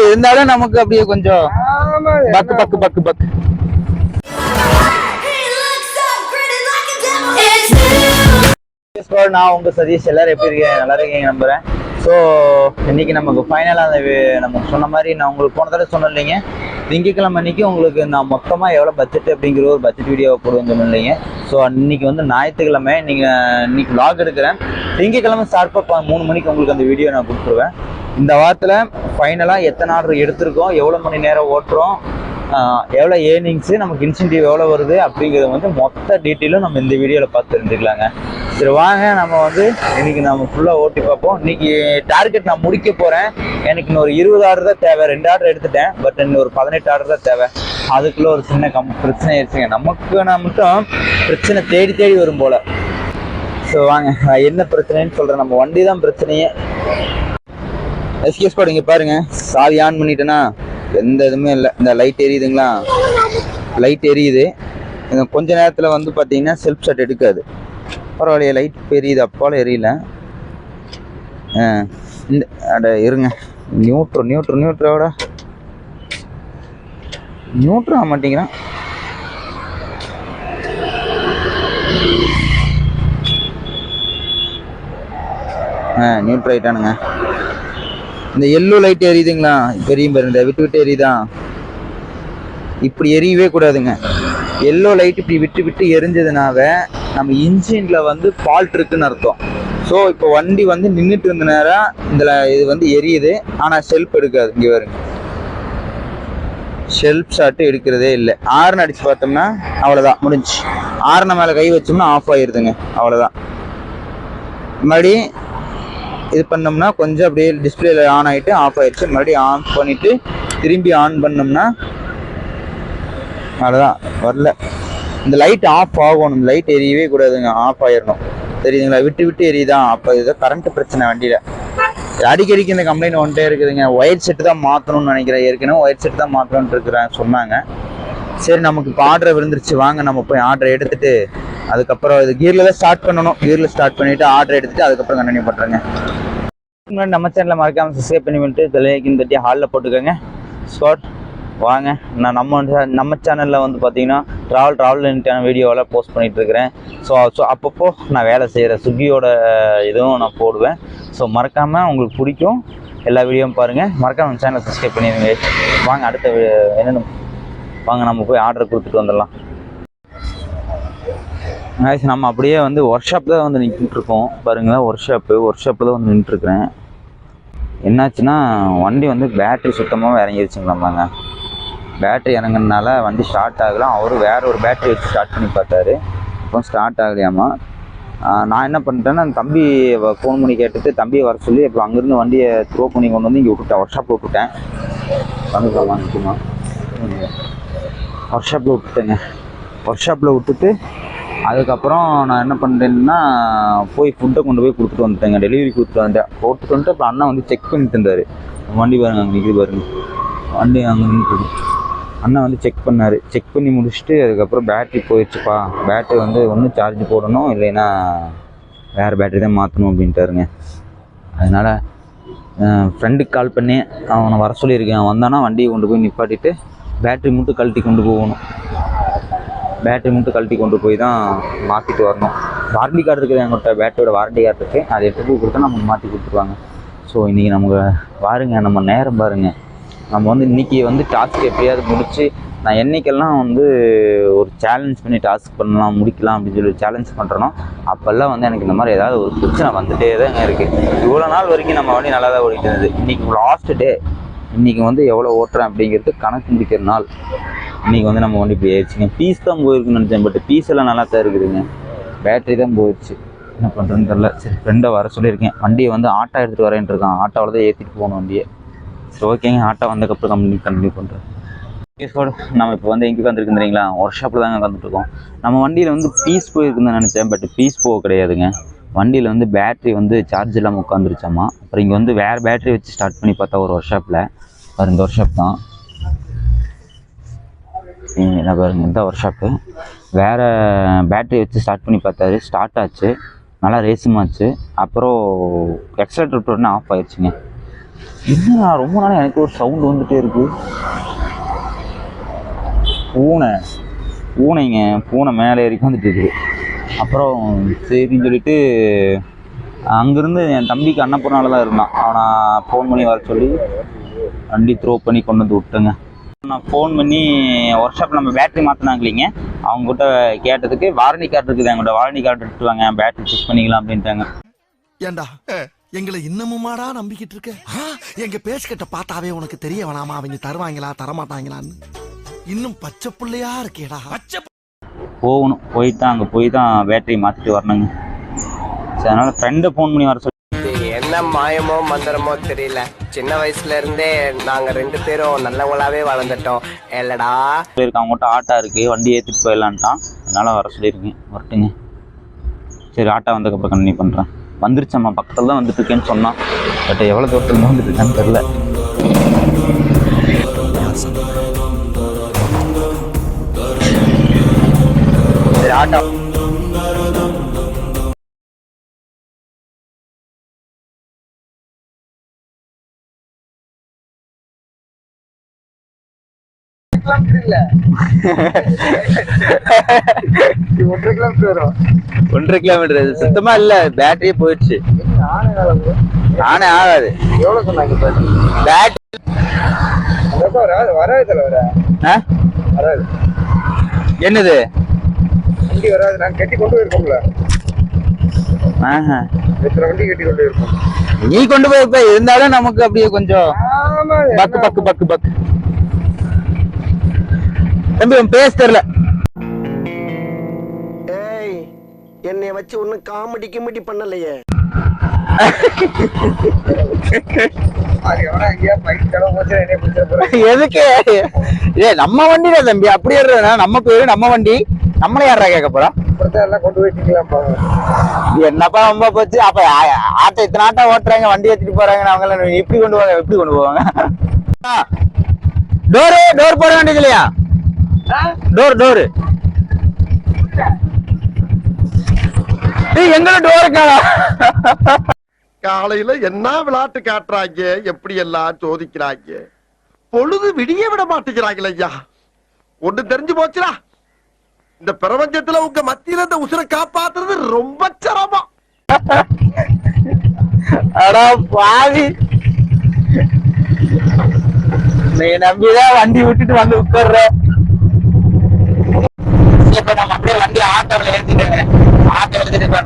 இருந்தாலும் நமக்கு அப்படியே கொஞ்சம் பக்கு பக்கு பக்கு பக்கு. நான் உங்க சதீஷ், எல்லாரும் எப்படி இருக்கீங்க? நல்லா இருக்கீங்க நம்புறேன். ஸோ இன்னைக்கு நமக்கு ஃபைனலாக அந்த நமக்கு சொன்ன மாதிரி நான் உங்களுக்கு போன தடவை சொன்னேன் இல்லைங்க, திங்கக்கிழமை அன்னைக்கு உங்களுக்கு நான் மொத்தமாக எவ்வளோ பட்ஜெட் அப்படிங்கிற ஒரு பட்ஜெட் வீடியோவை போடுவேன்னு சொன்னேன் இல்லைங்க. ஸோ இன்னைக்கு வந்து ஞாயிற்றுக்கிழமை, இன்னைக்கு vlog எடுக்கிறேன். திங்கக்கிழமை ஷார்ப்பாக 3 மணிக்கு உங்களுக்கு அந்த வீடியோ நான் கொடுத்துருவேன். இந்த வாரத்தில் ஃபைனலாக எத்தனை ஆர்டர் எடுத்திருக்கோம், எவ்வளோ மணி நேரம் ஓட்டுறோம், எவ்வளோ ஏர்னிங்ஸு, நமக்கு இன்சென்டிவ் எவ்வளோ வருது அப்படிங்கிறது வந்து மொத்த டீட்டெயிலும் நம்ம இந்த வீடியோவில் பார்த்து தெரிஞ்சுக்கலாங்க. சரி வாங்க, நம்ம வந்து இன்னைக்கு நம்ம ஃபுல்லாக ஓட்டி பார்ப்போம். இன்னைக்கு டார்கெட் நான் முடிக்க போகிறேன். எனக்கு இன்னொரு 20 ஆர்டர் தான் தேவை. 2 ஆர்டர் எடுத்துட்டேன், பட் இன்னொரு 18 ஆர்டர் தான் தேவை. அதுக்குள்ளே ஒரு சின்ன பிரச்சனை ஆயிடுச்சுங்க. நமக்கு நான் மட்டும் பிரச்சனை தேடி தேடி வரும் போல். ஸோ வாங்க, என்ன பிரச்சனைன்னு சொல்கிறேன். நம்ம வண்டி தான் பிரச்சனையே. எஸ்கேஸ் பாடு இங்கே பாருங்கள், சாவி ஆன் பண்ணிட்டேன்னா எந்த இதுவுமே இல்லை. இந்த லைட் எரியுதுங்களா, லைட் எரியுது. கொஞ்ச நேரத்தில் வந்து பார்த்தீங்கன்னா செல்ஃப் ஷாட் எடுக்காது. பரவாயில்லையே, லைட் எரியுது, அப்பாலும் எரியல. இந்த அட இருங்க, நியூட்ரோட ஆக மாட்டேங்கிறான். நியூட்ரல் ஆயிட்டானுங்க. இந்த எல்லோ லைட் எரியுதுங்களா, பெரிய பாருங்க, விட்டு எரியுதா. இப்படி எரியவே கூடாதுங்க. எல்லோ லைட் இப்படி விட்டு எரிஞ்சதுனால நம்ம இன்ஜின்ல வந்து ஃபால்ட் இருக்குன்னு அர்த்தம். ஸோ இப்போ வண்டி வந்து நின்றுட்டு இருந்த நேரம் இது வந்து எரியுது, ஆனால் செல்ஃப் எடுக்காது. இங்கே வருங்க, செல்ஃப் ஷாட்டு எடுக்கிறதே இல்லை. ஆர்ன் அடிச்சு பார்த்தோம்னா அவ்வளோதான், முடிஞ்சு. ஆர்னை மேலே கை வச்சோம்னா ஆஃப் ஆகிடுதுங்க, அவ்வளோதான். மறுபடி இது பண்ணோம்னா கொஞ்சம் அப்படியே டிஸ்பிளேல ஆன் ஆகிட்டு ஆஃப் ஆயிடுச்சு. மறுபடியும் ஆஃப் பண்ணிவிட்டு திரும்பி ஆன் பண்ணோம்னா அவ்வளோதான், வரல. இந்த லைட் ஆஃப் ஆகணும், இந்த லைட் எரியவே கூடாதுங்க, ஆஃப் ஆயிடணும். தெரியுதுங்களா, விட்டு எரியுதான். அப்போ இது கரண்ட் பிரச்சனை வண்டியில். அடிக்கடிக்கு இந்த கம்ப்ளைண்ட் வந்துட்டே இருக்குதுங்க. ஒயர் செட்டு தான் மாற்றணும்னு நினைக்கிறேன். ஏற்கனவே ஒயர் செட்டு தான் மாற்றணும்னு இருக்கிறேன் சொன்னாங்க. சரி, நமக்கு இப்போ ஆர்டர் விழுந்துருச்சு. வாங்க நம்ம போய் ஆர்டர் எடுத்துட்டு அதுக்கப்புறம் இது கியரில் தான் ஸ்டார்ட் பண்ணணும். கியரில் ஸ்டார்ட் பண்ணிவிட்டு ஆர்டர் எடுத்துட்டு அதுக்கப்புறம் கண்டினியூ பண்ணுறேங்க. முன்னாடி நம்ம சேனலில் மறக்காமல் சப்ஸ்கிரைப் பண்ணிவிட்டு பெல்லைக்கன் தட்டி ஹாலில் போட்டுக்கோங்க. ஸ்பாட் வாங்க, நான் நம்ம சேனலில் வந்து பார்த்தீங்கன்னா ட்ராவல் வீடியோவெல்லாம் போஸ்ட் பண்ணிகிட்ருக்கிறேன். ஸோ அப்பப்போ நான் வேலை செய்கிற ஸ்விக்கியோட இதுவும் நான் போடுவேன். ஸோ மறக்காமல் உங்களுக்கு பிடிக்கும், எல்லா வீடியோவும் பாருங்கள். மறக்காமல் நம்ம சேனலை சப்ஸ்கிரைப் பண்ணிடுங்க. வாங்க அடுத்த என்னென்ன வாங்க நம்ம போய் ஆர்டர் கொடுத்துட்டு வந்துடலாம். நம்ம அப்படியே வந்து ஒர்க் ஷாப் தான் வந்து நின்றுட்டுருக்கோம் பாருங்களேன். ஒர்க் ஷாப்பில் தான் வந்து நின்றுட்டுருக்குறேன். என்னாச்சுன்னா வண்டி வந்து பேட்ரி சுத்தமாக இறங்கிருச்சுங்களாம்பாங்க. பேட்ரி இறங்குறதுனால வண்டி ஸ்டார்ட் ஆகலாம். அவரும் வேற ஒரு பேட்ரி வச்சு ஸ்டார்ட் பண்ணி பார்த்தாரு, இப்போ ஸ்டார்ட் ஆகலையாமா. நான் என்ன பண்ணிட்டேன்னா அந்த தம்பி ஃபோன் பண்ணி கேட்டுட்டு தம்பியை வர சொல்லி இப்போ அங்கேருந்து வண்டியை த்ரோ பண்ணி கொண்டு வந்து இங்கே விட்டுட்டேன், ஒர்க் ஷாப்பில் விட்டுட்டேன். வந்துடலாமா நிற்குமா, ஒர்க் ஷாப்பில் விட்டுட்டேங்க. ஒர்க் ஷாப்பில் விட்டுட்டு அதுக்கப்புறம் நான் என்ன பண்ணுறேன்னா போய் ஃபுட்டை கொண்டு போய் கொடுத்துட்டு வந்துட்டேங்க. டெலிவரி கொடுத்துட்டு வந்துட்டு அப்புறம் அண்ணன் வந்து செக் பண்ணிட்டு இருந்தார். வண்டி பாருங்க, அங்கே நிற்கிது பாருங்க, வண்டி அங்கே நின்றுது. அண்ணன் வந்து செக் பண்ணார். செக் பண்ணி முடிச்சுட்டு அதுக்கப்புறம் பேட்ரி போயிடுச்சுப்பா, பேட்ரி வந்து ஒன்று சார்ஜ் போடணும், இல்லைன்னா வேறு பேட்ரி தான் மாற்றணும் அப்படின்ட்டாருங்க. அதனால் ஃப்ரெண்டுக்கு கால் பண்ணி அவனை வர சொல்லியிருக்கேன். அவன் வந்தானா வண்டியை கொண்டு போய் நிப்பாட்டிட்டு பேட்ரி மட்டும் கழட்டி கொண்டு போகணும். பேட்ரி மட்டும் கழட்டி கொண்டு போய் தான் மாற்றிட்டு வரணும். வாரண்டி கார்டு இருக்குது என்கிட்ட, பேட்டரியோட வாரண்டி கார்டு இருக்குது. அதை எடுத்து போய் கொடுத்தா நமக்கு மாற்றி கொடுத்துருவாங்க. ஸோ இன்றைக்கி நமக்கு பாருங்கள், நம்ம நேரம் பாருங்கள். நம்ம வந்து இன்றைக்கி வந்து டாஸ்க் எப்படியாவது முடித்து, நான் என்றைக்கெல்லாம் வந்து ஒரு சேலஞ்ச் பண்ணி டாஸ்க் பண்ணலாம் முடிக்கலாம் அப்படின்னு சொல்லி சேலஞ்ச் பண்ணுறனோ அப்போல்லாம் வந்து எனக்கு இந்த மாதிரி ஏதாவது ஒரு பிரச்சனை வந்துகிட்டே தான் இருக்குது. இவ்வளோ நாள் வரைக்கும் நம்ம வண்டி நல்லா தான் ஓடிட்டு இருந்தது. இன்றைக்கி லாஸ்ட் டே, இன்றைக்கி வந்து எவ்வளோ ஓட்டுறேன் அப்படிங்கிறது கணக்கு முடிக்கிற நாள். இன்றைக்கி வந்து நம்ம வண்டி இப்படி ஆயிடுச்சுங்க. பீஸ் தான் போயிருக்குன்னு நினச்சேன், பட் பீஸ் எல்லாம் நல்லா தான் இருக்குதுங்க. பேட்ரி தான் போயிடுச்சு, என்ன பண்ணுறதுன்னு தெரில. சரி, ஃப்ரெண்டை வர சொல்லியிருக்கேன். வண்டியை வந்து ஆட்டோ எடுத்துகிட்டு வரேன்ட்டு இருக்கான். ஆட்டோவில் தான் ஏற்றிட்டு போகணும் வண்டியை. சரி ஓகேங்க, ஆட்டோ வந்ததுக்கப்புறம் கண்டினியூ பண்ணுறேன். நம்ம இப்போ வந்து எங்கே வந்துருக்கு தெரியுங்களா, ஒர்க் ஷாப்பில் தாங்க வந்துட்டுருக்கோம். நம்ம வண்டியில் வந்து பீஸ் போயிருக்குன்னு தான் நினச்சேன், பட் பீஸ் போக கிடையாதுங்க. வண்டியில் வந்து பேட்ரி வந்து சார்ஜ் இல்லாமல் உட்காந்துருச்சாமா. அப்புறம் இங்கே வந்து வேறு பேட்ரி வச்சு ஸ்டார்ட் பண்ணி பார்த்தா ஒரு ஒர்க் ஷாப்பில் பாருங்க, இந்த ஒர்க் ஷாப் தான் என்ன பாருங்க, இந்த ஒர்க் ஷாப்பு. வேறு பேட்ரி வச்சு ஸ்டார்ட் பண்ணி பார்த்தாரு, ஸ்டார்ட் ஆச்சு, நல்லா ரேஸுமாச்சு. அப்புறம் எக்ஸலேட்டர் விட்டோடனே ஆஃப் ஆயிடுச்சுங்க. என்ன ரொம்ப நாள் எனக்கு ஒரு சவுண்ட் வந்துட்டே இருக்கு. பூனை மேலே ஏறி வந்துட்டு இருக்குது. அப்புறம் சரின்னு சொல்லிட்டு அங்கேருந்து என் தம்பிக்கு அன்னபூர்ணாவில் தான் இருந்தான். அவனை ஃபோன் பண்ணி வர சொல்லி வண்டி த்ரோ பண்ணி கொண்டு வந்து விட்டேங்க. நான் ஃபோன் பண்ணி ஒர்க் ஷாப்பில் நம்ம பேட்டரி மாற்றினாங்க இல்லைங்க, அவங்ககிட்ட கேட்டதுக்கு வாரண்டி கார்டு இருக்குது, எங்கள்கிட்ட வாரண்டி கார்டு எடுத்துட்டு வாங்க, பேட்டரி செக் பண்ணிக்கலாம் அப்படின்ட்டாங்க. ஏண்டா எங்களை இன்னமுமாடா நம்பிக்கிட்டு இருக்க? எங்க பேசிக்கிட்ட பார்த்தாவே உனக்கு தெரிய வேணாமா அவங்க தருவாங்களா தரமாட்டாங்களான்னு? இன்னும் பச்சை பிள்ளையா இருக்கேடா. போகணும், போயிட்டு அங்கே போய் தான் பேட்டரி மாற்றிட்டு வரணுங்க. சரி, அதனால ஃப்ரெண்டை ஃபோன் பண்ணி வர சொல்லி. என்ன மாயமோ மந்திரமோ தெரியல, சின்ன வயசுல இருந்தே நாங்க 2 பேரும் நல்லவங்களாவே வளர்ந்துட்டோம் இல்லடா. அவங்ககிட்ட ஆட்டோ இருக்கு, வண்டி ஏற்றிட்டு போயிடலான்ட்டான், அதனால வர சொல்லியிருக்கேன். வரட்டுங்க. சரி, ஆட்டோ வந்ததுக்கப்புறம் கண்டினியூ பண்ணுறேன். வந்துருச்சம்மா, பக்கத்தில் தான் வந்துட்டு இருக்கேன்னு சொன்னான். பட் எவ்வளோ தூரத்தில் வந்துட்டு இருக்கான்னு தெரில. சரி, ஆட்டோ இல்ல 1.5 கிலோமீட்டர் சுத்தமா இல்ல, பேட்டரியே போயிடுச்சு. நானே ஆகாது. எவ்வளவு சொன்னாங்க வராது? என்னது வண்டி வராது, நான் கட்டி கொண்டு போயிருக்கோம்ல. எத்தனை வண்டி கட்டி கொண்டு போயிருக்கோம்? நீ கொண்டு போயிருப்ப, இருந்தாலும் நமக்கு அப்படியே கொஞ்சம் பக்கு பக்கு பக்கு பக்கு. தம்பி பேச தெரியல. ஏய், என்னைய வச்சு ஒன்னும் காமெடி கிமெடி பண்ணலையே. எதுக்கு? ஏ நம்ம வண்டியில தம்பி, அப்படியே நம்ம பேரு நம்ம வண்டி, நம்மள யாரா கேட்க போறோம்? கொண்டு போயிட்டீங்களா? என்னப்பா ரொம்ப போச்சு. அப்ப ஆட்டோ இத்தனை ஆட்டோ ஓட்டுறாங்க, வண்டி ஏற்றிட்டு போறாங்க, அவங்க எப்படி கொண்டு போவாங்க? எப்படி கொண்டு போவாங்க? டோர் போட வேண்டியது இல்லையா? டோர் எங்கள டோர் காலையில என்ன விளையாட்டு காட்டுறாங்க, எப்படி எல்லாம் சோதிக்கிறாங்க. பொழுது விடிய விட மாட்டேங்கிறாங்களே ஐயா. ஒண்ணு தெரிஞ்சு போச்சுடா, இந்த பிரபஞ்சத்துல உங்க மத்தியில இந்த உசுரை காப்பாத்துறது ரொம்ப சிரமம். அடா பாவி, நீ நம்பிதான் வண்டி விட்டுட்டு வந்து உட்கார்ற. இப்ப நம்ம அப்படியே வண்டி ஆட்டோல ஏற்றிட்டு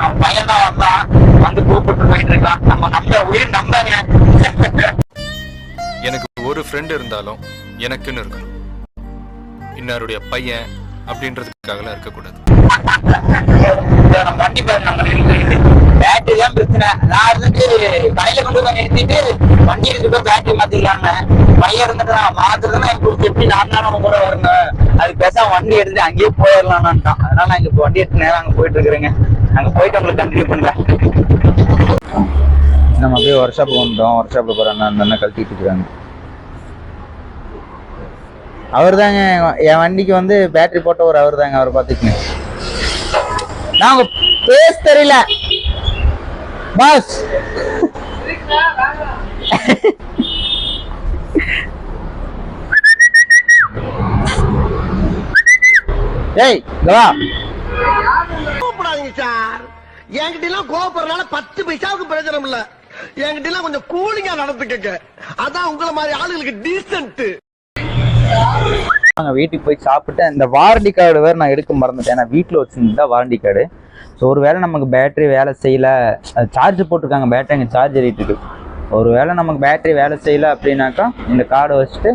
நம்ம பையன் தான் வந்தான், வந்து கூப்பிட்டு போயிட்டு இருக்கான். நம்ம உயிர் நம்பாங்க. எனக்கு ஒரு ஃப்ரெண்ட் இருந்தாலும் எனக்குன்னு இருக்கணும், இன்னாருடைய பையன் அப்படின்றதுக்காகலாம் இருக்கக்கூடாது. வண்டி பேட்டரி தான் பிரச்சனை. நான் இருந்துட்டு கடையில கொண்டு போய் நிறுத்திட்டு வண்டி எடுத்துட்டு பேட்டரி மாத்திக்கலாங்க. பையன் இருந்துட்டு நான் மாத்துறதுன்னா எனக்கு எப்படி நான் தான் நம்ம கூட வரணும், அதுக்கு பேசாம வண்டி எடுத்துட்டு அங்கேயே போயிடலாம்ட்டான். அதனால நான் இங்க வண்டி எடுத்து நேரம் அங்க போயிட்டு இருக்கிறேங்க. அங்க போயிட்டு உங்களுக்கு கண்டினியூ பண்ணுறேன். நம்ம அப்படியே ஒர்க் ஷாப்புக்கு வந்துட்டோம். ஒர்க் ஷாப்ல போற அண்ணா கழட்டிட்டு இருக்காங்க. அவர் தாங்க என் வண்டிக்கு வந்து பேட்டரி போட்டவர், அவர் தாங்க. அவரை பார்த்துக்குங்க. நாங்க பேச தெரியல பாஸ். ஏய் வா. கோபப்படாதீங்க சார், என்கிட்ட எல்லாம் கோபப்படுறதுனால 10 பைசாவுக்கு பிரயோஜனம் இல்ல. என்கிட்ட எல்லாம் கொஞ்சம் கூலிங்கா நடந்துக்கங்க, அதான் உங்களை மாதிரி ஆளுங்களுக்கு டீசென்ட். நாங்கள் வீட்டுக்கு போய் சாப்பிட்டு இந்த வாரண்டி கார்டு வேறு நான் எடுக்க மறந்துட்டேன். நான் வீட்டில் வச்சுருந்தா வாரண்டி கார்டு. ஸோ ஒரு வேளை நமக்கு பேட்டரி வேலை செய்யலை, சார்ஜ் போட்டிருக்காங்க, பேட்டரி அங்கே சார்ஜ் ஏறிட்டு இருக்கு. ஒரு வேளை நமக்கு பேட்டரி வேலை செய்யலை அப்படின்னாக்கா இந்த கார்டை வச்சுட்டு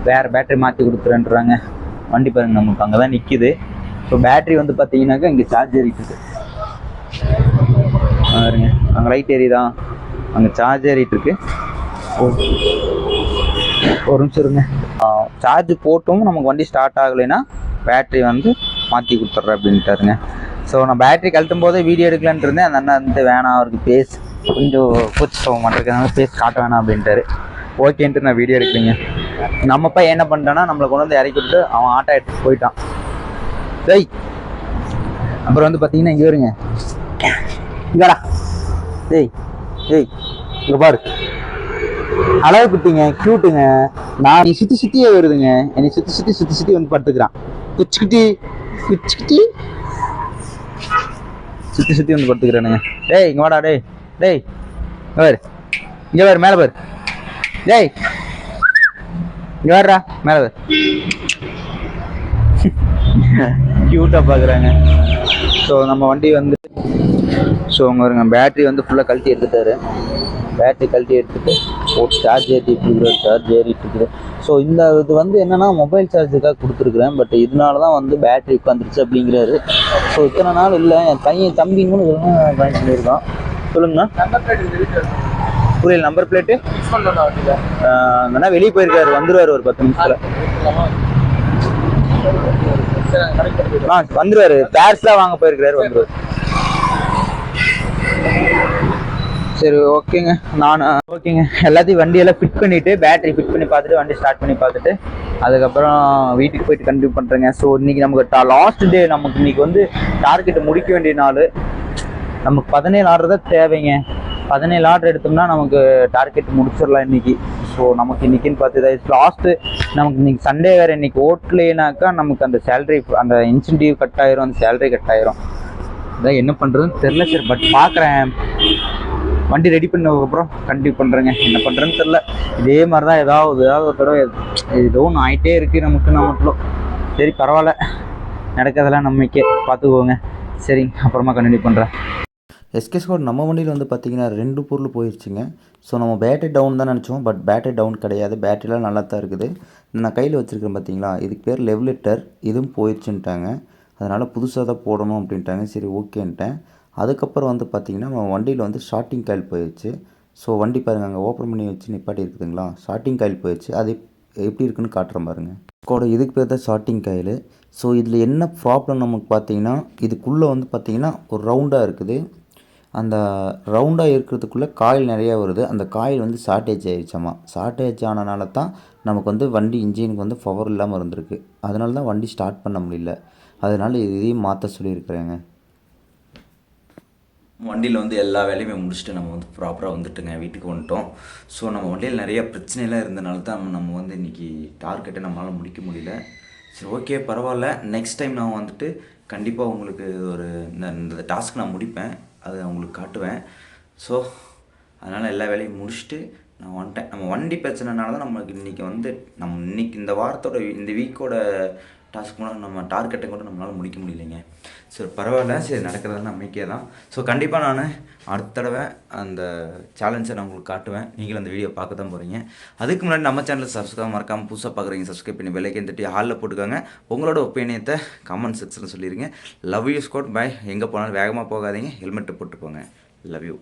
வேறு பேட்டரி மாற்றி கொடுத்துருன்றாங்க. வண்டி பாருங்க, நமக்கு அங்கே தான் நிற்கிது. ஸோ பேட்டரி வந்து பார்த்தீங்கன்னாக்கா இங்கே சார்ஜ் ஏறிட்டு இருக்கு பாருங்க. அங்கே லைட் ஏறிதான், அங்கே சார்ஜ் ஏறிட்டு இருக்கு. ஒரு நிமிஷம் இருங்க. சார்ஜ் போட்டும் நமக்கு வண்டி ஸ்டார்ட் ஆகலைன்னா பேட்டரி வந்து மாற்றி கொடுத்துட்றேன் அப்படின்ட்டாருங்க. ஸோ நான் பேட்டரி கழட்டும் போதே வீடியோ எடுக்கலான்ட்டு இருந்தேன். அந்த அண்ணா வந்து வேணாம், அவருக்கு பேஸ் கொஞ்சம் கூச்சம் மாட்டிருக்கனால பேஸ் காட்ட வேணாம் அப்படின்ட்டாரு. ஓகேன்ட்டு நான் வீடியோ எடுக்கலைங்க. நம்ம பையன் என்ன பண்ணிட்டான்னா நம்மளை கொண்டு வந்து இறக்கி விட்டு அவன் ஆட்டோ எடுத்து போயிட்டான். டேய் அப்புறம் வந்து பார்த்தீங்கன்னா இங்கே வருங்க, இங்கடா டேய் டேய் இங்கே பாரு, அழகு குட்டிங்க, க்யூட்டுங்க. நான் நீ சுற்றியே வருதுங்க. என்னை சுற்றி வந்து படுத்துக்கிறான். குச்சிக்கிட்டி குச்சிக்கிட்டி சுற்றி வந்து படுத்துக்கிறானுங்க. டேய் இங்கே வாடா. டேய் பாரு, இங்கே பாரு, மேலே பாரு. டேய் இங்கே வாடுறா, மேலே பாரு. க்யூட்டாக பார்க்குறாங்க. ஸோ நம்ம வண்டி வந்து அங்கே வருங்க, பேட்ரி வந்து ஃபுல்லாக கழட்டி எடுத்துட்டாரு. பேட்டரி கழட்டி எடுத்துகிட்டு சார்ஜ் ஏறிட்டு இருக்குது. ஸோ இந்த இது வந்து என்னென்னா மொபைல் சார்ஜுக்காக கொடுத்துருக்குறேன். பட் இதனால தான் வந்து பேட்டரி உட்காந்துருச்சு அப்படிங்கிறாரு. ஸோ இத்தனை நாள் இல்லை, என் பையன் தம்பிங்கன்னு பயன் சொல்லியிருக்கான். சொல்லுங்கண்ணா. புரியல, நம்பர் பிளேட்டு அண்ணா வெளியே போயிருக்காரு, வந்துடுவார் ஒரு 10 நிமிஷத்தில். வந்துடுவார், பேர்ஸ்லாம் வாங்க போயிருக்கிறாரு, வந்துடுவார். சரி ஓகேங்க. ஓகேங்க, எல்லாத்தையும் வண்டியெல்லாம் ஃபிட் பண்ணிவிட்டு பேட்டரி ஃபிட் பண்ணி பார்த்துட்டு வண்டி ஸ்டார்ட் பண்ணி பார்த்துட்டு அதுக்கப்புறம் வீட்டுக்கு போயிட்டு கண்டினியூ பண்ணுறேங்க. ஸோ இன்றைக்கி நமக்கு லாஸ்ட் டே, நமக்கு இன்றைக்கி வந்து டார்கெட்டை முடிக்க வேண்டிய நாள். நமக்கு 17 ஆர்டர் தான் தேவைங்க. 17 ஆர்டர் எடுத்தோம்னா நமக்கு டார்கெட் முடிச்சிடலாம் இன்றைக்கி. ஸோ நமக்கு இன்றைக்கின்னு பார்த்து லாஸ்ட்டு நமக்கு இன்றைக்கி சண்டே வேறு. இன்றைக்கி ஓட்டலைனாக்கா நமக்கு அந்த சேலரி, அந்த இன்சென்டிவ் கட் ஆயிரும், அந்த சேலரி கட் ஆயிரும். இதான் என்ன பண்ணுறதுன்னு தெரில. சரி பட் பார்க்குறேன், வண்டி ரெடி பண்ணதுக்கப்புறம் கண்டினியூ பண்ணுறேங்க. என்ன பண்ணுறேன்னு தெரில. இதே மாதிரி தான் ஏதாவது ஒரு தடவை ஏதோ ஒன்று ஆகிட்டே இருக்குது நமக்கு மட்டும். சரி பரவாயில்ல, நடக்கிறதெல்லாம் நம்மக்கே பார்த்துக்குவோங்க. சரிங்க, அப்புறமா கண்டினியூ பண்ணுறேன். எஸ்கே ஸ்குவாட் நம்ம வண்டியில் வந்து பார்த்திங்கன்னா 2 பொருள் போயிடுச்சுங்க. ஸோ நம்ம பேட்டரி டவுன் தான் நினச்சோம், பட் பேட்டரி டவுன் கிடையாது. பேட்டரிலாம் நல்லா தான் இருக்குது. நான் கையில் வச்சுருக்கேன் பார்த்தீங்களா, இதுக்கு பேர் லெவலேட்டர். இதுவும் போயிடுச்சுன்ட்டாங்க. அதனால் புதுசாக தான் போடணும் அப்படின்ட்டாங்க. சரி ஓகேன்ட்டேன். அதுக்கப்புறம் வந்து பார்த்திங்கன்னா நம்ம வண்டியில் வந்து ஸ்டார்டிங் காயில் போயிடுச்சு. ஸோ வண்டி பாருங்கள், அங்கே ஓப்பன் பண்ணி வச்சு நிப்பாட்டி இருக்குதுங்களா, ஸ்டார்டிங் காயில் போயிடுச்சு. அது எப்படி இருக்குன்னு காட்டுறேன் பாருங்கள். இதுக்கு பேர் தான் ஸ்டார்டிங் காயில். ஸோ இதில் என்ன ப்ராப்ளம் நமக்கு பார்த்திங்கன்னா, இதுக்குள்ளே வந்து பார்த்திங்கன்னா ஒரு ரவுண்டாக இருக்குது. அந்த ரவுண்டாக இருக்கிறதுக்குள்ளே காயில் நிறையா வருது. அந்த காயில் வந்து ஷார்ட்டேஜ் ஆகிடுச்சாமா. ஷார்ட்டேஜ் ஆனனால தான் நமக்கு வந்து வண்டி இன்ஜினுக்கு வந்து பவர் இல்லாமல் இருந்திருக்கு. அதனால தான் வண்டி ஸ்டார்ட் பண்ண முடியல. அதனால் இதையும் மாற்ற சொல்லியிருக்கிறேங்க. வண்டியில் வந்து எல்லா வேலையுமே முடிச்சுட்டு நம்ம வந்து ப்ராப்பராக வந்துட்டுங்க வீட்டுக்கு வந்துட்டோம். ஸோ நம்ம வண்டியில் நிறைய பிரச்சனைலாம் இருந்தனால தான் நம்ம வந்து இன்றைக்கி டார்கெட்டை நம்மளால் முடிக்க முடியல. சரி ஓகே பரவாயில்ல, நெக்ஸ்ட் டைம் நான் வந்துட்டு கண்டிப்பாக உங்களுக்கு ஒரு இந்த டாஸ்க் நான் முடிப்பேன், அதை உங்களுக்கு காட்டுவேன். ஸோ அதனால் எல்லா வேலையும் முடிச்சுட்டு நான் வந்துட்டேன். நம்ம வண்டி பிரச்சனைனால தான் நம்மளுக்கு இன்றைக்கி வந்து இன்றைக்கி இந்த வாரத்தோட இந்த வீக்கோட டாஸ்க் கூட நம்ம டார்கெட்டை கூட நம்மளால் முடிக்க முடியலைங்க. சரி பரவாயில்ல, சரி நடக்கிறதெல்லாம் நம்பிக்கை தான். ஸோ கண்டிப்பாக நான் அடுத்த தடவை அந்த சேலஞ்சை நான் உங்களுக்கு காட்டுவேன். நீங்களும் அந்த வீடியோ பார்க்க தான் போகிறீங்க. அதுக்கு முன்னாடி நம்ம சேனலை சப்ஸ்கிரைப் மறக்காமல் புதுசாக பார்க்குறீங்க, சப்ஸ்கிரைப் பண்ணி பெல் ஐக்கன் தட்டி ஹாலில் போட்டுக்கோங்க. உங்களோட ஒப்பீனியத்தை கமெண்ட் செக்ஷனில் சொல்லிடுங்க. Love you squad, bye. எங்கே போனாலும் வேகமாக போகாதீங்க, ஹெல்மெட்டை போட்டு போங்க. Love you.